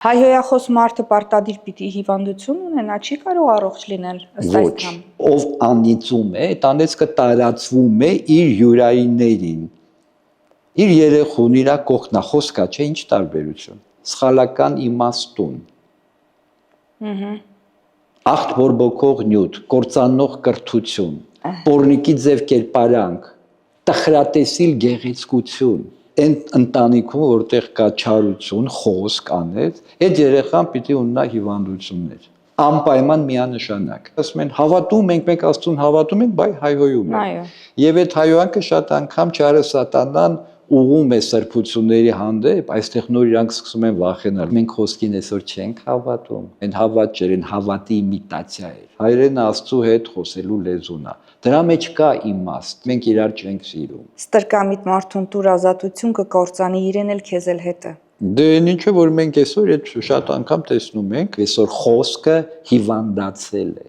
Հայհոյախոս մարդը պարտադիր պիտի հիվանդություն ունենա, չի կարող առողջ լինել ըստ Ոչ, այդքան։ ով անիծում է, այդ անեծքը տարածվում է իր յուրայիններին, իր երեխուն, իր կողքնախոսքա, չէ, ինչ տարբերություն, սխալական իմաստուն, աղտ բորբոքող նյութ, կործանող կրթություն, պոռնիկի ձև կերպարանք, տխրատեսիլ գեղեցկություն, այն ընտանիքում, որտեղ կա չարություն, խոսք, անեծ, այդ երեխան պիտի ունենա հիվանդություններ, անպայման միանշանակ։ Ասում են, հավատում ենք, մենք Աստծուն հավատում ենք, բայց հայհոյում ենք։ Եվ այդ հայհոյանքը շատ անգամ չարը սատանան ուղում է սրբությունների հանդեպ, այստեղ նոր իրանք սկսում են վախենալ։ Մենք խոսքին այսօր չենք հավատում, այն հավատ չէր, այն հավատի իմիտացիա էր։ Հայրենը Աստծու հետ խոսելու լեզուն է։ Դրա մեջ կա իմաստ, մենք իրար չենք սիրում։ Ստրկամիտ մարդուն տուր ազատություն կկործանի, իրեն էլ քեզ էլ հետը։ Դե ինչու որ մենք այսօր այդ շատ անգամ տեսնում ենք, այսօր խոսքը հիվանդացել է։